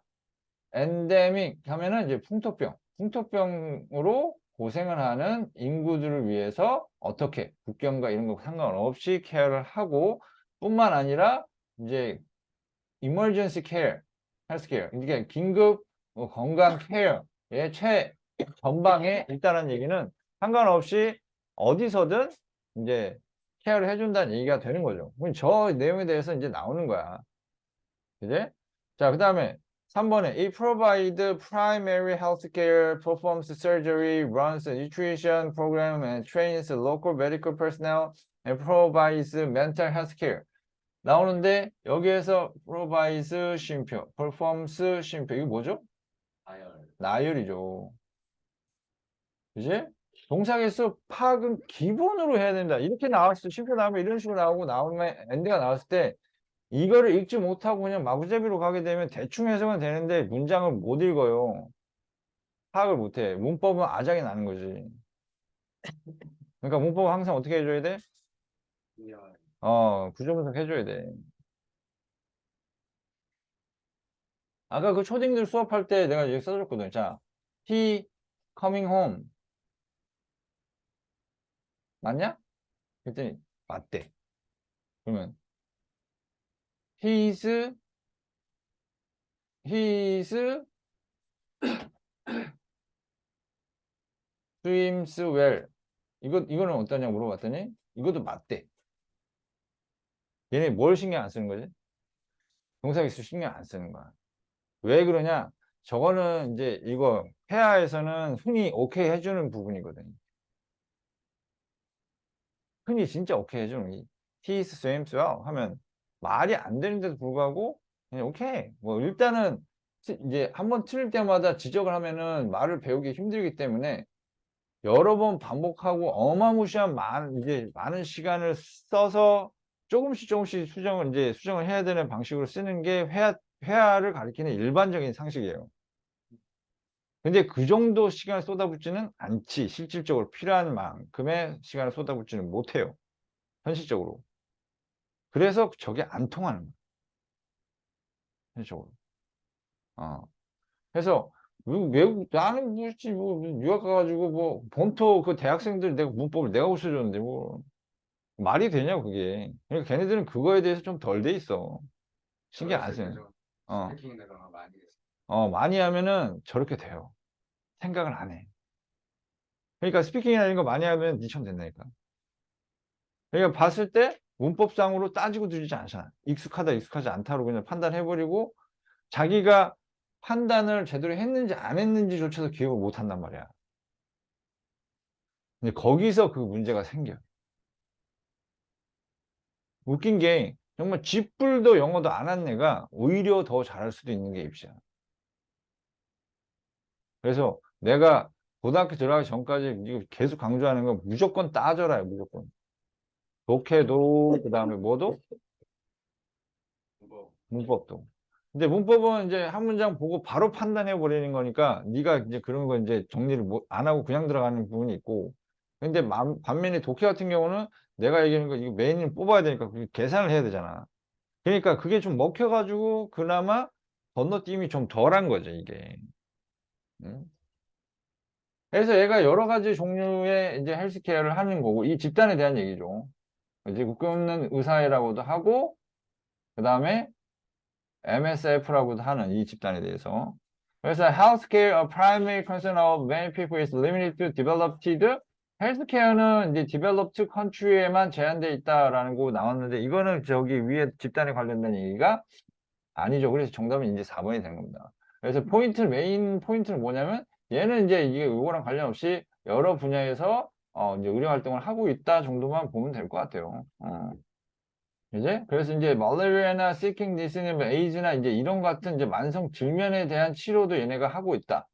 endemic 하면은 이제 풍토병으로 고생을 하는 인구들을 위해서 어떻게 국경과 이런 거 상관없이 케어를 하고 뿐만 아니라 이제 emergency care, healthcare 이게 긴급 건강 케어의 전방에 있다는 얘기는 상관없이 어디서든 이제 케어를 해준다는 얘기가 되는 거죠. 그럼 저 내용에 대해서 이제 나오는 거야. 그지? 자, 그 다음에 3번에 It provides primary health care, performs surgery, runs a nutrition program, and trains local medical personnel, and provides mental health care. 나오는데 여기에서 provides 쉼표, performs 쉼표 이거 뭐죠? 나열이죠. 그지? 동사계수 파악은 기본으로 해야 된다. 이렇게 나왔을 때 쉼표 나오면 이런 식으로 나오고 나오면 엔드가 나왔을 때 이거를 읽지 못하고 그냥 마구잡이로 가게 되면 대충 해석은 되는데 문장을 못 읽어요. 파악을 못해. 문법은 아작이 나는 거지. 그러니까 문법은 항상 어떻게 해줘야 돼? 구조 분석 해줘야 돼. 아까 그 초딩들 수업할 때 내가 여기 써줬거든. 자, he coming home. 맞냐? 그랬더니 맞대. 그러면 he's swims well. 이거는 어떠냐 물어봤더니 이것도 맞대. 얘네 뭘 신경 안 쓰는 거지? 동사기수 신경 안 쓰는 거야. 왜 그러냐? 저거는 이제 이거 회화에서는 흔히 오케이 해주는 부분이거든. 흔히 진짜 오케이 해주는 이 he swims well 하면 말이 안 되는데도 불구하고 그냥 오케이. 뭐 일단은 이제 한번 틀릴 때마다 지적을 하면은 말을 배우기 힘들기 때문에 여러 번 반복하고 어마무시한 이제 많은 시간을 써서 조금씩 수정을 해야 되는 방식으로 쓰는 게 회화를 가리키는 일반적인 상식이에요. 근데 그 정도 시간을 쏟아붓지는 않지. 실질적으로 필요한 만큼의 시간을 쏟아붓지는 못해요. 현실적으로. 그래서 저게 안 통하는 거야. 현실적으로. 어. 그래서 외국 나는 뭐지 뭐 유학 가가지고 뭐 본토 그 대학생들 내가 문법을 내가 고쳐줬는데 뭐 말이 되냐 그게. 그러니까 걔네들은 그거에 대해서 좀 덜 돼 있어. 신경 안 어렸을 때 쓰는. 좀 어, 스피킹 내가 많이 했어. 많이 하면은 저렇게 돼요. 생각을 안 해. 그러니까 스피킹이나 이런 거 많이 하면 니처럼 된다니까. 그러니까 봤을 때 문법상으로 따지고 들리지 않잖아. 익숙하다, 익숙하지 않다로 그냥 판단해버리고 자기가 판단을 제대로 했는지 안 했는지조차도 기억을 못 한단 말이야. 근데 거기서 그 문제가 생겨. 웃긴 게 정말 쥐뿔도 영어도 안 한 애가 오히려 더 잘할 수도 있는 게 입시야. 그래서 내가 고등학교 들어가기 전까지 이거 계속 강조하는 건 무조건 따져라요, 무조건. 독해도, 그 다음에 뭐도? 뭐 문법도. 근데 문법은 이제 한 문장 보고 바로 판단해 버리는 거니까 네가 이제 그런 거 이제 정리를 안 하고 그냥 들어가는 부분이 있고. 근데 반면에 독해 같은 경우는 내가 얘기하는 거 이거 메인을 뽑아야 되니까 그게 계산을 해야 되잖아. 그러니까 그게 좀 먹혀가지고 그나마 건너뛰임이 좀 덜한 거죠, 이게. 응? 그래서 얘가 여러 가지 종류의 이제 헬스케어를 하는 거고, 이 집단에 대한 얘기죠. 이제 국가없는 의사회라고도 하고, 그 다음에 MSF라고도 하는 이 집단에 대해서. 그래서 healthcare, a primary concern of many people is limited to developed. 헬스케어는 이제 developed country에만 제한되어 있다라는 거 나왔는데, 이거는 저기 위에 집단에 관련된 얘기가 아니죠. 그래서 정답은 이제 4번이 된 겁니다. 그래서 메인 포인트는 뭐냐면, 얘는 이제 이게 이거랑 관련 없이 여러 분야에서 이제 의료 활동을 하고 있다 정도만 보면 될 것 같아요. 이제 그래서 이제 말라리아나 시킹 디스니 에이즈나 이제 이런 같은 이제 만성 질면에 대한 치료도 얘네가 하고 있다.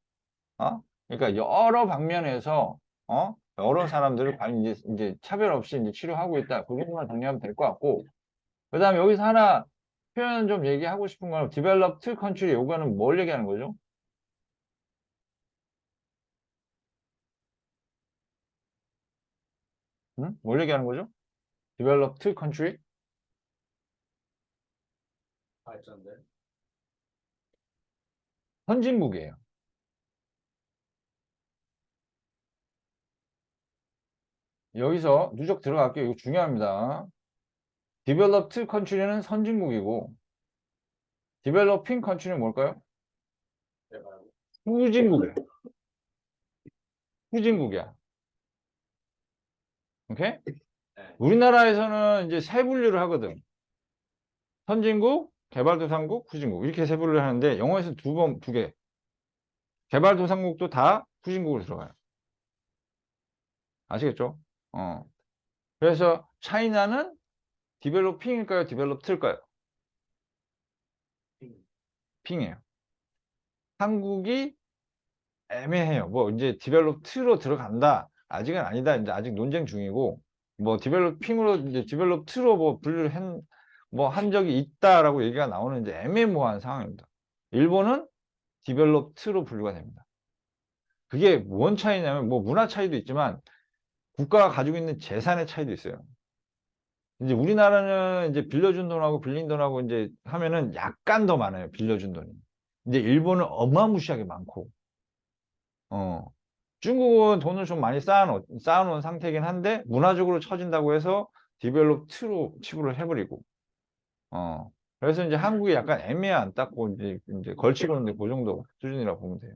그러니까 여러 방면에서 여러 사람들을 이제 차별 없이 이제 치료하고 있다. 그 정도만 정리하면 될 것 같고. 그다음에 여기서 하나 표현 좀 얘기하고 싶은 건 developed country 요거는 뭘 얘기하는 거죠? 응? 뭘 얘기하는 거죠? developed country? 발전된 선진국이에요. 여기서 누적 들어갈게요. 이거 중요합니다. developed country는 선진국이고 developing country는 뭘까요? 내가 후진국이에요. 후진국이야. 오케이? 네. 우리나라에서는 이제 세 분류를 하거든. 선진국, 개발도상국, 후진국 이렇게 세 분류를 하는데 영어에서 두 개. 개발도상국도 다 후진국으로 들어가요. 아시겠죠? 그래서 차이나는 디벨로핑일까요? 디벨롭트일까요? 핑이에요. 한국이 애매해요. 뭐 이제 디벨롭트로 들어간다. 아직은 아니다. 이제 아직 논쟁 중이고 뭐 디벨롭핑으로 이제 디벨롭트로 뭐 분류를 한 적이 있다라고 얘기가 나오는 이제 애매모호한 상황입니다. 일본은 디벨롭트로 분류가 됩니다. 그게 뭔 차이냐면 뭐 문화 차이도 있지만 국가가 가지고 있는 재산의 차이도 있어요. 이제 우리나라는 이제 빌려준 돈하고 빌린 돈하고 이제 하면은 약간 더 많아요. 빌려준 돈이. 이제 일본은 어마무시하게 많고, 어, 중국은 돈을 좀 많이 쌓아놓은 상태이긴 한데, 문화적으로 처진다고 해서 디벨롭트로 치부를 해버리고, 어, 그래서 이제 한국이 약간 애매한, 딱고 이제 걸치고 있는데 그 정도 수준이라고 보면 돼요.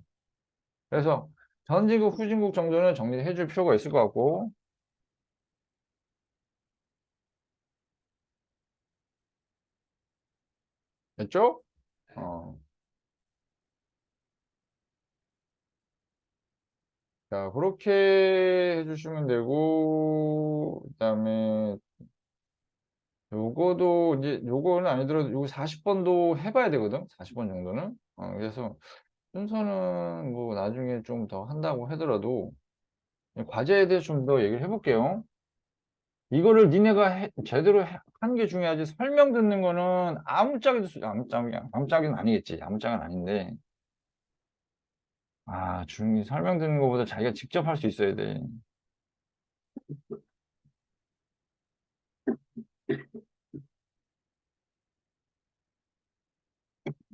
그래서 전진국, 후진국 정도는 정리해 줄 필요가 있을 것 같고, 됐죠? 어. 자, 그렇게 해주시면 되고, 그다음에 요거도 이제 요거는 아니더라도 요거 40번도 해봐야 되거든. 40번 정도는. 그래서 순서는 뭐 나중에 좀 더 한다고 하더라도 과제에 대해서 좀 더 얘기를 해볼게요. 이거를 니네가 제대로 하는 게 중요하지. 설명 듣는 거는 아무짝에도 아무짝은 아니겠지. 아무짝은 아닌데 아, 중이 설명드리는 것보다 자기가 직접 할 수 있어야 돼.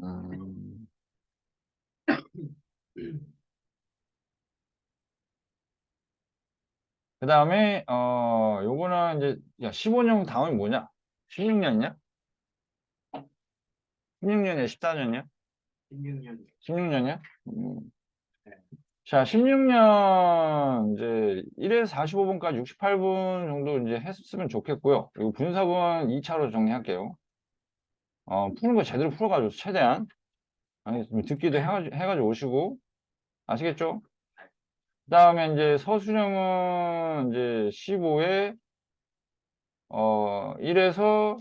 음. 그 다음에, 요거는 이제, 야, 15년 다음이 뭐냐? 16년이냐? 16년이야, 14년이야? 16년. 16년이야? 자, 16년, 이제, 1에서 45분까지 68분 정도 이제 했으면 좋겠고요. 그리고 분석은 2차로 정리할게요. 푸는 거 제대로 풀어가지고, 최대한. 아니, 듣기도 해가지고 오시고, 아시겠죠? 그 다음에 이제 서술형은 이제 15에, 1에서,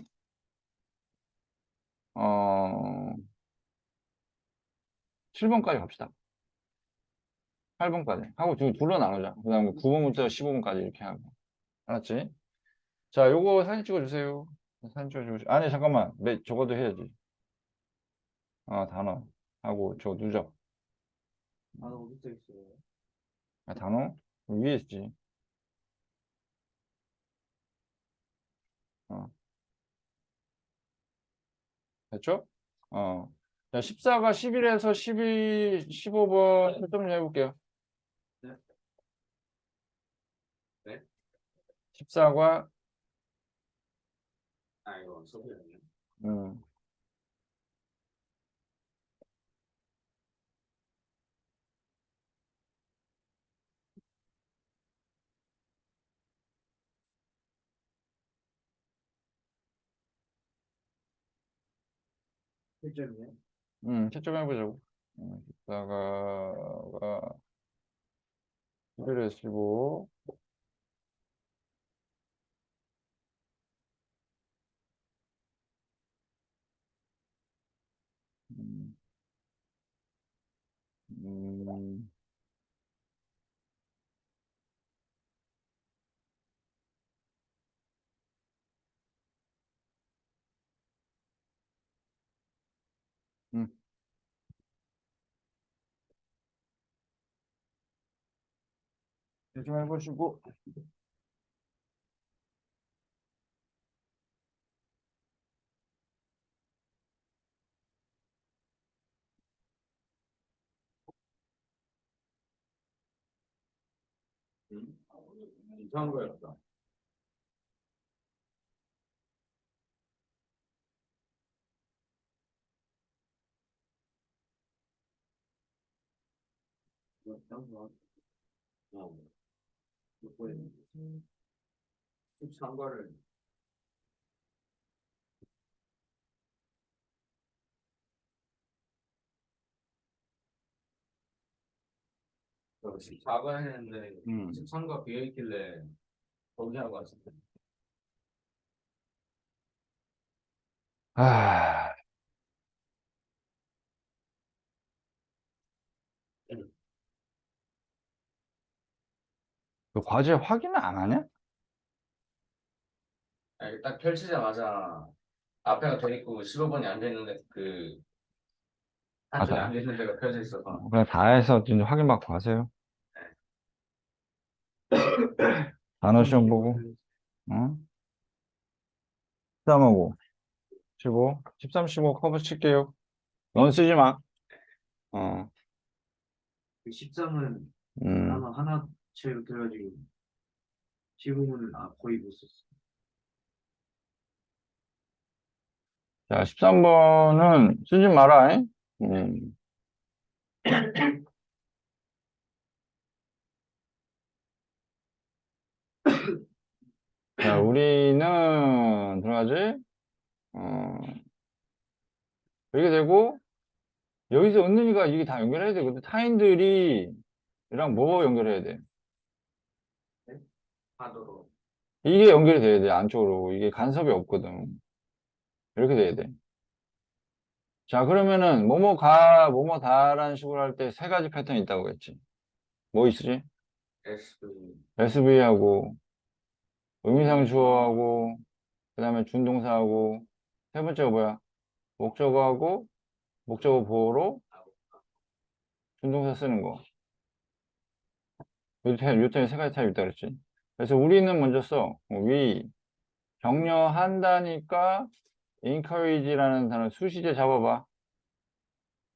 어, 7번까지 갑시다. 8번까지. 하고 둘로 나누자. 그 다음에 9번부터 15번까지 이렇게 하고. 알았지? 자, 요거 사진 찍어주세요. 사진 찍어주고. 아니, 잠깐만. 저거도 해야지. 단어. 하고, 저 누적. 아, 어디 써 있어요? 단어? 위에 있지. 어, 됐죠? 자, 14가 11에서 12, 15번 좀 해볼게요. 네. 네? 14과, 아, 이거 소비였네. 음, 실점이요? 채점해보자고. 14가 11에서 15. 음, 음, 음, 채점해보시고. 이상한 거였다. 어, 몇 13거를 14번 했는데 13거 비어있길래 거기하고 왔습니다. 아, 그 과제 확인을 안 하냐? 아니, 딱 펼치자마자 앞에가 돼 있고 15번이 안 돼 있는데 그 한쪽에 안 돼 있는 데가 펴져 있어서 그냥 다 해서 이제 확인받고 가세요. 단어 시험 보고, 응? 13하고, 15, 13, 15 커버 칠게요. 넌 쓰지 마. 어, 13은 음. 아마 하나 채로 돼가지고 15는 거의 못 썼어. 자, 13번은 쓰지 마라. 잉? 자, 우리는, 들어가지? 어, 이렇게 되고, 여기서 은근히가 이게 다 연결해야 되거든. 타인들이, 랑 뭐 연결해야 돼? 하도록 이게 연결이 돼야 돼, 안쪽으로. 이게 간섭이 없거든. 이렇게 돼야 돼. 자, 그러면은, 뭐뭐 다라는 식으로 할 때 세 가지 패턴이 있다고 했지. 뭐 있으지? SV SV하고, 의미상 주어하고, 그 다음에 준동사하고, 세 번째가 뭐야? 목적어하고, 목적어 보호로, 준동사 쓰는 거. 요점에 세 가지 타입이 있다 그랬지. 그래서 우리는 먼저 써. we. 격려한다니까 encourage라는 단어 수시제 잡아봐.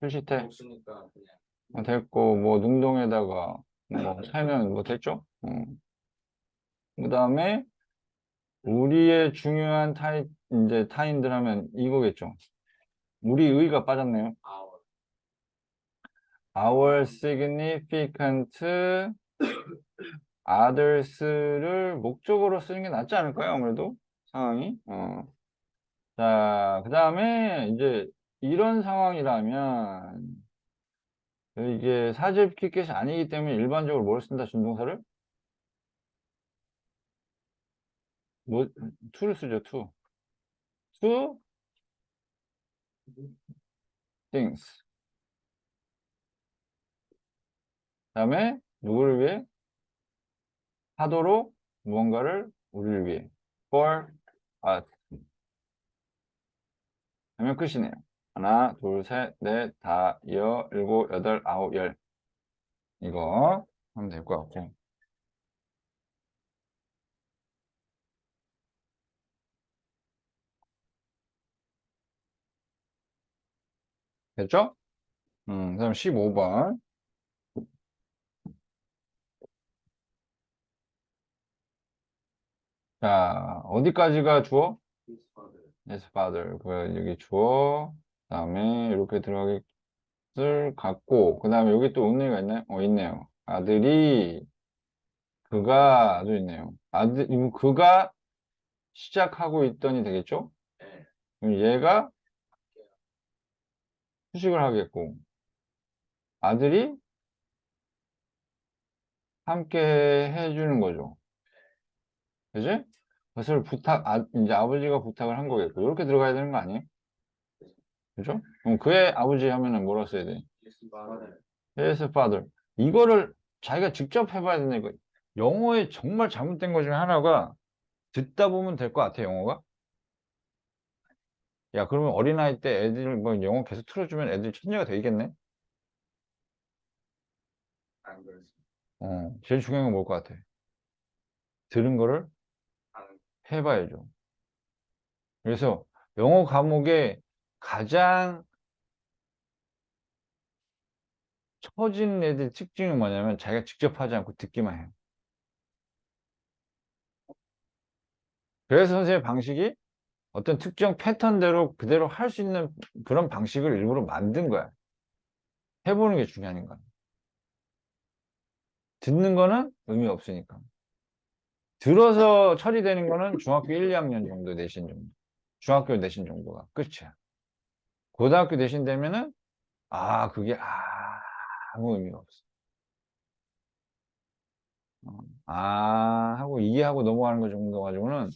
수시태. 없으니까 그냥 됐고, 뭐, 능동에다가, 뭐, 살면 뭐 됐죠? 그 다음에, 우리의 중요한 이제 타인들 하면 이거겠죠. 우리 의가 빠졌네요. our Our significant others를 목적으로 쓰는 게 낫지 않을까요? 아무래도 상황이. 자, 그 다음에 이제 이런 상황이라면 이게 사실 피켓이 아니기 때문에 일반적으로 뭘 쓴다, 준동사를? 뭐, to를 쓰죠, to. to things. 그 다음에 누구를 위해? 하도록 무언가를 우리를 위해. for us. 하면 끝이네요. 하나, 둘, 셋, 넷, 다, 여, 일곱, 여덟, 아홉, 열. 이거 하면 될 것 같고. 됐죠? 그 다음 15번. 자, 어디까지가 주어? his father Yes, father. 여기 주어. 그 다음에 이렇게 들어가겠을 같고. 그 다음에 여기 또 은혜가 있나요? 있네요. 아들이, 그가도 있네요. 이거 그가 시작하고 있더니 되겠죠? 예, 그럼 얘가 수식을 하겠고. 아들이 함께 해주는 거죠. 그지? 그것을 이제 아버지가 부탁을 한 거겠고. 이렇게 들어가야 되는 거 아니에요? 그죠? 그럼 그의 아버지 하면은 뭐라 써야 돼? his father His father. 이거를 자기가 직접 해봐야 되는 거. 영어에 정말 잘못된 것 중에 하나가 듣다 보면 될 것 같아, 영어가. 야, 그러면 어린아이 때 애들 뭐 영어 계속 틀어주면 애들 천재가 되겠네? 안 그랬어 제일 중요한 건 뭘 것 같아? 들은 거를 하는 해봐야죠. 그래서 영어 과목에 가장 처진 애들 특징은 뭐냐면 자기가 직접 하지 않고 듣기만 해요. 그래서 선생님의 방식이 어떤 특정 패턴대로 그대로 할 수 있는 그런 방식을 일부러 만든 거야. 해보는 게 중요한 거야. 듣는 거는 의미 없으니까. 들어서 처리되는 거는 중학교 1, 2학년 정도 내신 정도. 중학교 내신 정도가 끝이야. 고등학교 내신 되면은, 그게 아무 의미가 없어. 하고 이해하고 넘어가는 거 정도 가지고는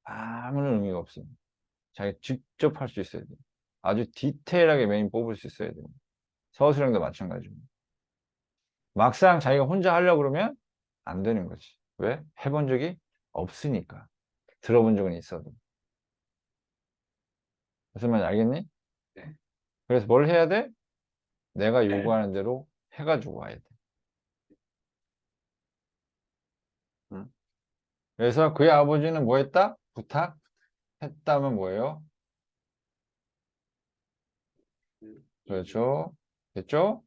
아무런 의미가 없어. 자기 직접 할 수 있어야 돼. 아주 디테일하게 메인 뽑을 수 있어야 돼. 서술형도 마찬가지고. 막상 자기가 혼자 하려고 그러면 안 되는 거지. 왜? 해본 적이 없으니까. 들어본 적은 있어도. 무슨 말인지 알겠니? 네. 그래서 뭘 해야 돼? 내가 요구하는 대로 해가지고 와야 돼. 응? 그래서 그의 아버지는 뭐 했다? 부탁했다면 뭐예요? 그렇죠. 됐죠?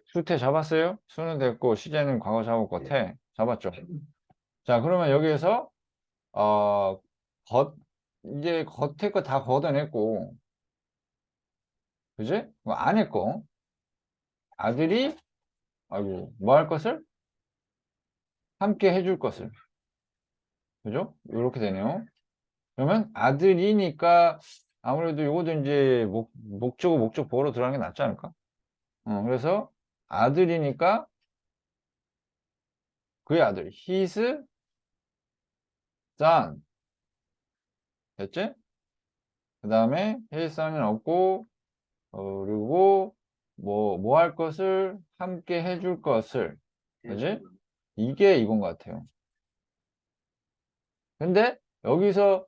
수태 잡았어요? 수는 됐고, 시제는 과거 잡았고, 태 잡았죠. 자, 그러면 여기에서, 어, 이제 겉에 거 다 걷어냈고, 그지? 뭐 안에 거. 아들이, 아이고, 뭐 할 것을? 함께 해줄 것을. 그죠? 이렇게 되네요. 그러면 아들이니까 아무래도 요것도 이제 목적 보호로 들어가는 게 낫지 않을까? 그래서 아들이니까 그의 아들, his son. 됐지? 그 다음에 his son은 없고, 그리고 뭐 할 것을 함께 해줄 것을. 그지? 이게 이건 것 같아요. 근데 여기서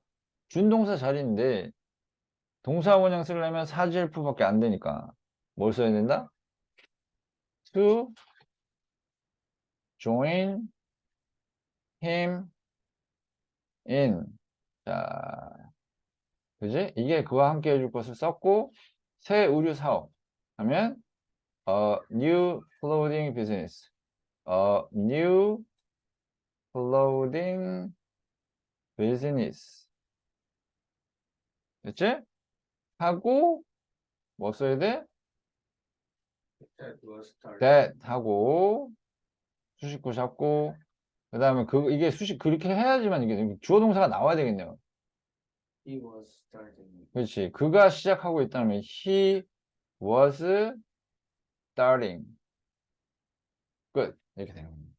준동사 자리인데 동사 원형 쓰려면 사지엘프밖에 안 되니까 뭘 써야 된다? to join him in. 자, 그지? 이게 그와 함께 해줄 것을 썼고, 새 의류 사업 하면 new clothing business. new clothing business. 됐지? 하고 뭐 써야 돼? That was started. that 하고 수식구 잡고 그 다음에 이게 수식 그렇게 해야지만 이게 주어 동사가 나와야 되겠네요. He was starting. 그렇지. 그가 시작하고 있다면 he was starting. 끝. 이렇게 되는 겁니다.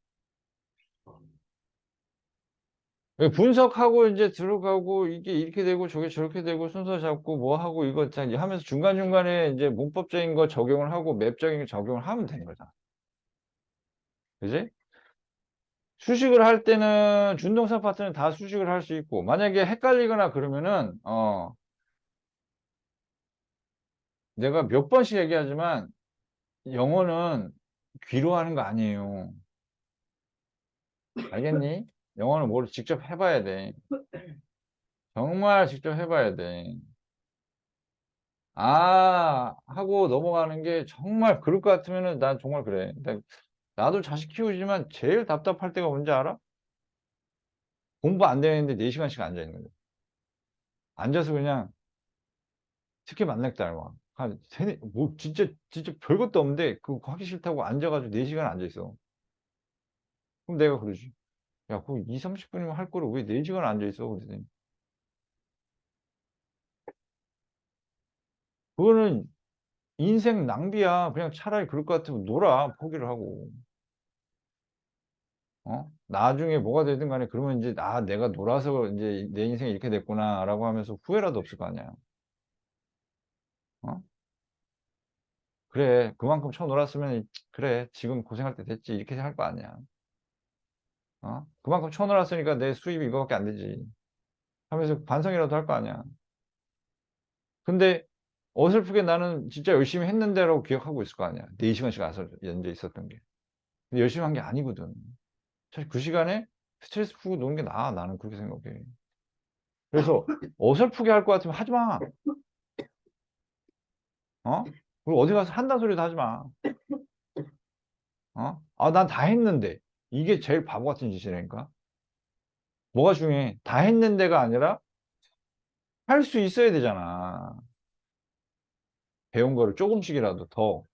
분석하고 이제 들어가고 이게 이렇게 되고 저게 저렇게 되고 순서 잡고 뭐 하고 이거 다 이제 하면서 중간중간에 이제 문법적인 거 적용을 하고 맵적인 거 적용을 하면 되는 거잖아. 그지? 수식을 할 때는 준동사 파트는 다 수식을 할 수 있고 만약에 헷갈리거나 그러면은 내가 몇 번씩 얘기하지만 영어는 귀로 하는 거 아니에요. 알겠니? 영어는 뭘 직접 해봐야 돼. 정말 직접 해봐야 돼. 아 하고 넘어가는 게 정말 그럴 것 같으면은 난 정말 그래. 나도 자식 키우지만 제일 답답할 때가 뭔지 알아? 공부 안 되는데 4시간씩 앉아 있는 거야. 앉아서 그냥 특히 만났다 막. 뭐 진짜 별것도 없는데 그거 하기 싫다고 앉아가지고 4시간 앉아 있어. 그럼 내가 그러지. 야, 그거 2, 30분이면 할 거를 왜 4시간 앉아 있어? 그러더니. 그거는 인생 낭비야. 그냥 차라리 그럴 것 같으면 놀아. 포기를 하고. 나중에 뭐가 되든 간에 그러면 이제 내가 놀아서 이제 내 인생이 이렇게 됐구나라고 하면서 후회라도 없을 거 아니야. 어? 그래. 그만큼 쳐놀았으면 그래. 지금 고생할 때 됐지. 이렇게 할 거 아니야. 그만큼 쳐놀았으니까 내 수입이 이거밖에 안 되지. 하면서 반성이라도 할 거 아니야. 근데 어설프게 나는 진짜 열심히 했는데라고 기억하고 있을 거 아니야. 4시간씩 앉아 있었던 게. 근데 열심히 한 게 아니거든. 사실 그 시간에 스트레스 풀고 노는 게 나아. 나는 그렇게 생각해. 그래서 어설프게 할 것 같으면 하지 마. 그리고 어디 가서 한다는 소리도 하지 마. 난 다 했는데. 이게 제일 바보 같은 짓이라니까. 뭐가 중요해? 다 했는데가 아니라 할 수 있어야 되잖아. 배운 거를 조금씩이라도 더.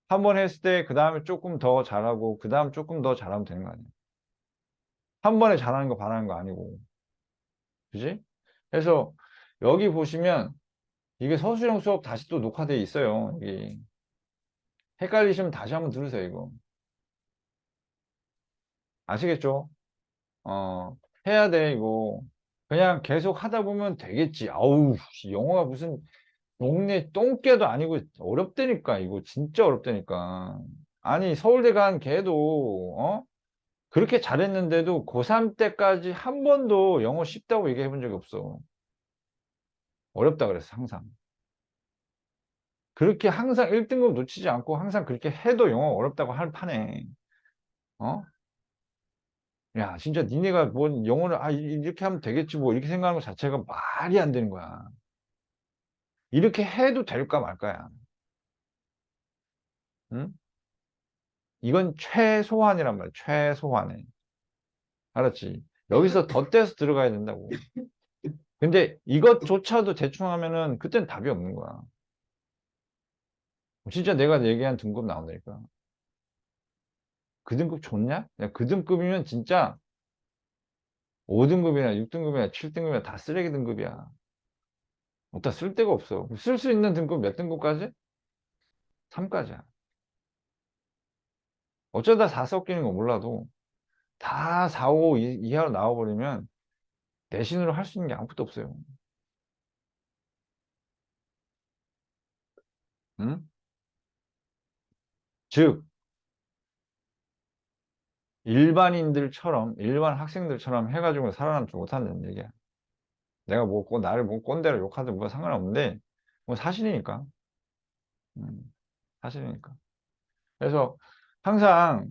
한 번 했을 때 그 다음에 조금 더 잘하고 그 다음 조금 더 잘하면 되는 거 아니야. 한 번에 잘하는 거 바라는 거 아니고. 그지? 그래서 여기 보시면 이게 서술형 수업 다시 또 녹화되어 있어요. 여기. 헷갈리시면 다시 한번 들으세요, 이거. 아시겠죠? 해야 돼, 이거. 그냥 계속 하다 보면 되겠지. 아우, 영어가 무슨 동네 똥개도 아니고 어렵다니까, 이거 진짜 어렵다니까. 아니, 서울대 간 걔도, 그렇게 잘했는데도 고3 때까지 한 번도 영어 쉽다고 얘기해 본 적이 없어. 어렵다 그랬어, 항상. 그렇게 항상 1등급 놓치지 않고 항상 그렇게 해도 영어 어렵다고 할 판에, 어? 야, 진짜 니네가 뭔 영어를, 이렇게 하면 되겠지, 뭐, 이렇게 생각하는 것 자체가 말이 안 되는 거야. 이렇게 해도 될까 말까야. 응? 이건 최소한이란 말이야, 최소한에. 알았지? 여기서 덧대서 들어가야 된다고. 근데 이것조차도 대충 하면은 그땐 답이 없는 거야. 진짜 내가 얘기한 등급 나온다니까. 그 등급 좋냐? 야, 그 등급이면 진짜 5등급이나 6등급이나 7등급이나 다 쓰레기 등급이야. 어디다 쓸 데가 없어. 쓸 수 있는 등급 몇 등급까지? 3까지야. 어쩌다 4 섞이는 거 몰라도 다 4, 5 이하로 나와버리면 내신으로 할 수 있는 게 아무것도 없어요. 응? 즉, 일반 학생들처럼 해가지고 살아남지 못한다는 얘기야. 내가 뭐, 나를 뭐 꼰대로 욕하든 뭐 상관없는데, 뭐 사실이니까. 사실이니까. 그래서 항상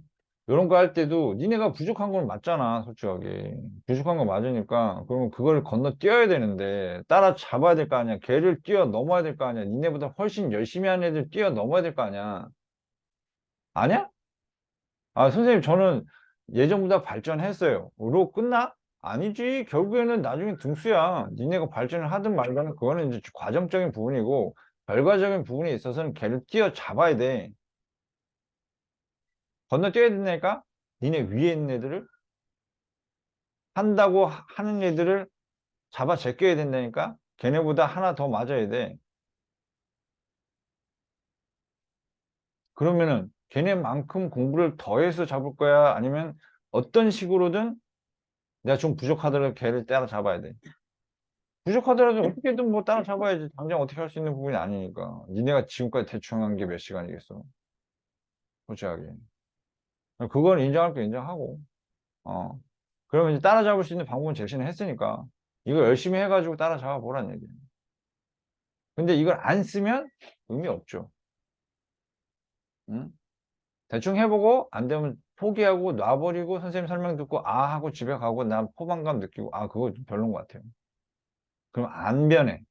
이런 거 할 때도 니네가 부족한 건 맞잖아, 솔직하게. 부족한 건 맞으니까 그러면 그걸 건너뛰어야 되는데 따라잡아야 될 거 아니야. 걔를 뛰어넘어야 될 거 아니야. 니네보다 훨씬 열심히 하는 애들 뛰어넘어야 될 거 아니야. 아니야? 아, 선생님, 저는 예전보다 발전했어요. 로 끝나? 아니지. 결국에는 나중에 등수야. 니네가 발전을 하든 말든 그거는 이제 과정적인 부분이고, 결과적인 부분에 있어서는 걔를 뛰어잡아야 돼. 건너뛰어야 된다니까? 니네 위에 있는 애들을 한다고 하는 애들을 잡아 제껴야 된다니까? 걔네보다 하나 더 맞아야 돼. 그러면은 걔네만큼 공부를 더해서 잡을 거야? 아니면 어떤 식으로든 내가 좀 부족하더라도 걔를 따라잡아야 돼. 부족하더라도 어떻게든 뭐 따라잡아야지. 당장 어떻게 할 수 있는 부분이 아니니까. 니네가 지금까지 대충 한 게 몇 시간이겠어. 솔직하게. 그건 인정할 거 인정하고. 어. 그러면 이제 따라잡을 수 있는 방법은 제시는 했으니까. 이거 열심히 해가지고 따라잡아 보란 얘기야. 근데 이걸 안 쓰면 의미 없죠. 응? 대충 해보고 안 되면 포기하고 놔버리고 선생님 설명 듣고 아 하고 집에 가고 난 포만감 느끼고 아 그거 좀 별론 것 같아요. 그럼 안 변해.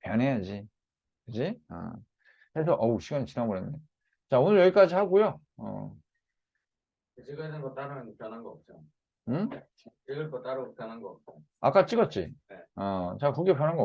변해야지. 그지? 해서 어우 시간이 지나버렸네. 자 오늘 여기까지 하고요. 찍어야 되는 거 따르면 변한 거 없죠. 응? 찍을 거 따로 변한 거 없죠. 아까 찍었지? 네. 자 그게 변한 거